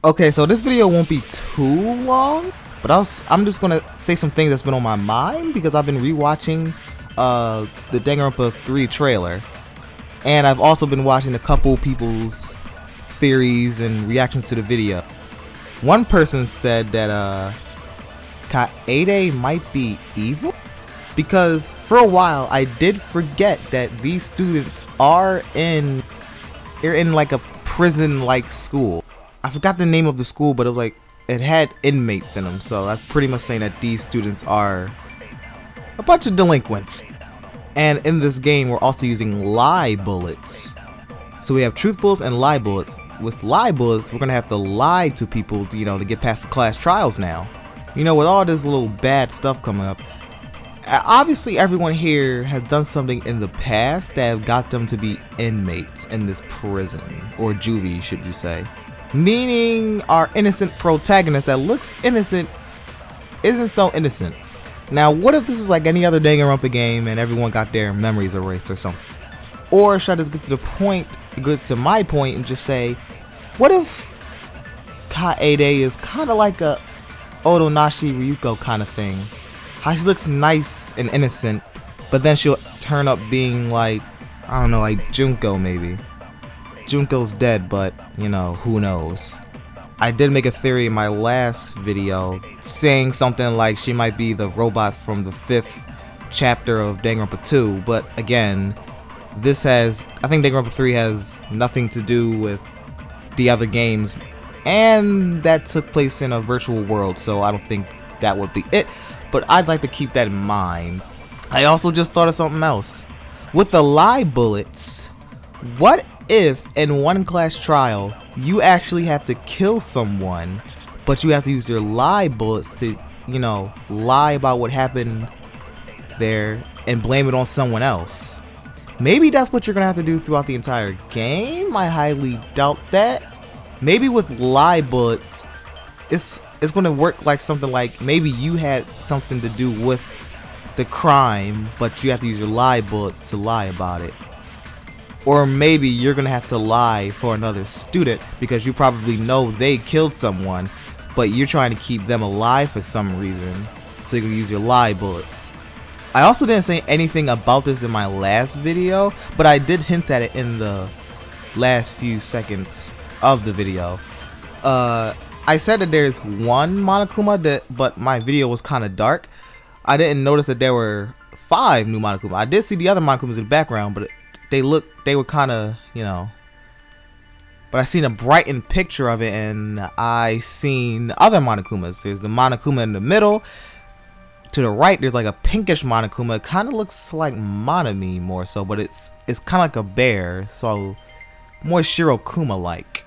Okay, so this video won't be too long, but I'm just gonna say some things that's been on my mind because I've been rewatching the Danganronpa 3 trailer, and I've also been watching a couple people's theories and reactions to the video. One person said that Kaede might be evil because for a while I did forget that these students are in like a prison-like school. I forgot the name of the school, but it had inmates in them, so that's pretty much saying that these students are a bunch of delinquents. And in this game, we're also using lie bullets. So we have truth bullets and lie bullets. With lie bullets, we're gonna have to lie to people, to get past the class trials now. With all this little bad stuff coming up, obviously everyone here has done something in the past that have got them to be inmates in this prison, or juvie, should you say. Meaning our innocent protagonist that looks innocent isn't so innocent. Now, what if this is like any other Danganronpa game and everyone got their memories erased or something? Or should I just get to my point and just say, what if Kaede is kind of like a Otonashi Ryuko kind of thing? How she looks nice and innocent, but then she'll turn up being like, I don't know, like Junko maybe. Junko's dead, but, who knows. I did make a theory in my last video saying something like she might be the robots from the 5th chapter of Danganronpa 2, but again, I think Danganronpa 3 has nothing to do with the other games, and that took place in a virtual world, so I don't think that would be it, but I'd like to keep that in mind. I also just thought of something else. With the lie bullets, what if in one class trial you actually have to kill someone, but you have to use your lie bullets to, lie about what happened there and blame it on someone else? Maybe that's what you're gonna have to do throughout the entire game. I highly doubt that. Maybe with lie bullets, it's gonna work like something like maybe you had something to do with the crime, but you have to use your lie bullets to lie about it. Or maybe you're gonna have to lie for another student because you probably know they killed someone, but you're trying to keep them alive for some reason, so you can use your lie bullets. I also didn't say anything about this in my last video, but I did hint at it in the last few seconds of the video. I said that there's one Monokuma, but my video was kind of dark. I didn't notice that there were 5 new Monokuma. I did see the other Monokumas in the background, but they were kind of, but I seen a brightened picture of it, and I seen other Monokumas. There's the Monokuma in the middle. To the right, there's like a pinkish Monokuma. It kind of looks like Monami more so, but it's kind of like a bear, so more Shirokuma-like.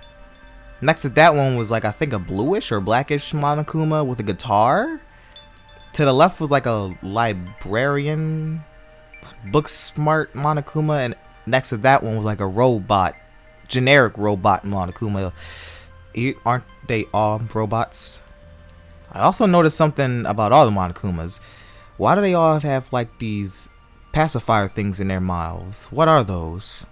Next to that one was like, I think, a bluish or blackish Monokuma with a guitar. To the left was like a librarian, book smart Monokuma, and next to that one was like a robot, generic robot Monokuma. Aren't they all robots? I also noticed something about all the Monokumas. Why do they all have like these pacifier things in their mouths? What are those?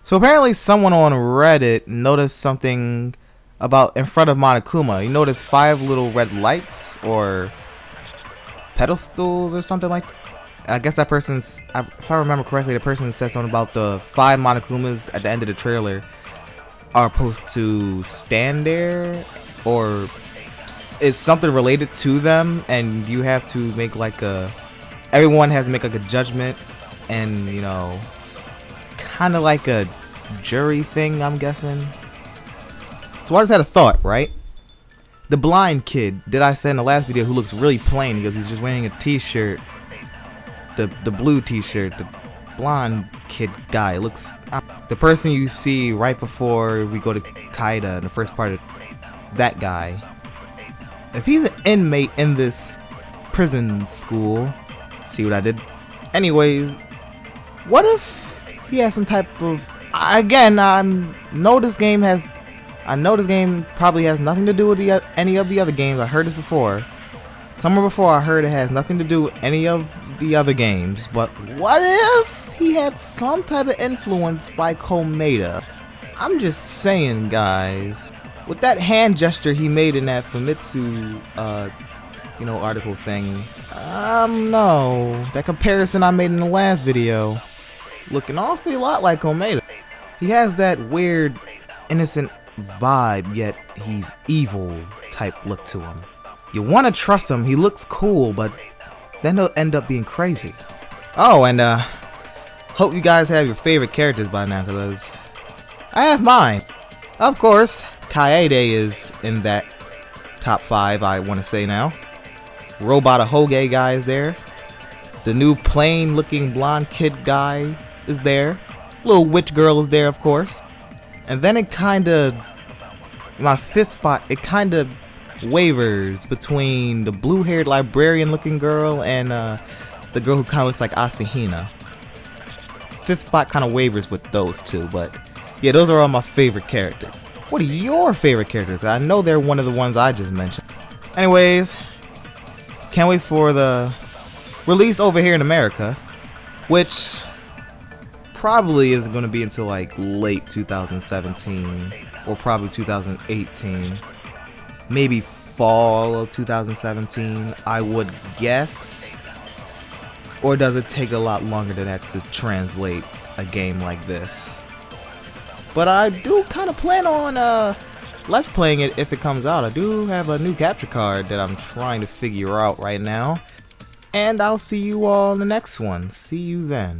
So apparently someone on Reddit noticed something about in front of Monokuma. You notice 5 little red lights or pedestals or something like that. I guess that person's, if I remember correctly, the person said something about the 5 Monokumas at the end of the trailer are supposed to stand there, or it's something related to them, and you have to make like everyone has to make like a judgment, and kind of like a jury thing, I'm guessing. So I just had a thought, right? The blind kid that I said in the last video who looks really plain because he's just wearing a t-shirt, the blue t-shirt, the blonde kid guy looks, the person you see right before we go to Kaida in the first part of that guy. If he's an inmate in this prison school, see what I did? Anyways, what if he has some type of, again, I know this game probably has nothing to do with any of the other games. I heard this before. Somewhere before I heard it has nothing to do with any of the other games. But what if he had some type of influence by Komeda? I'm just saying, guys. with that hand gesture he made in that Famitsu, article thing, no. That comparison I made in the last video, looking awfully a lot like Omeda. He has that weird, innocent vibe, yet he's evil type look to him. You want to trust him, he looks cool, but then he'll end up being crazy. Oh, and hope you guys have your favorite characters by now, because I have mine. Of course, Kaede is in that top 5, I want to say now. Robot Ahoge guy is there. The new plain looking blonde kid guy is there. Little witch girl is there, of course. And then it kinda, my 5th spot, it kinda wavers between the blue haired librarian looking girl and the girl who kinda looks like Asahina. 5th spot kinda wavers with those two, but yeah, those are all my favorite characters. What are your favorite characters? I know they're one of the ones I just mentioned. Anyways, can't wait for the release over here in America, which probably isn't going to be until like late 2017 or probably 2018, maybe fall of 2017, I would guess. Or does it take a lot longer than that to translate a game like this? But I do kind of plan on let's playing it if it comes out. I do have a new capture card that I'm trying to figure out right now. And I'll see you all in the next one. See you then.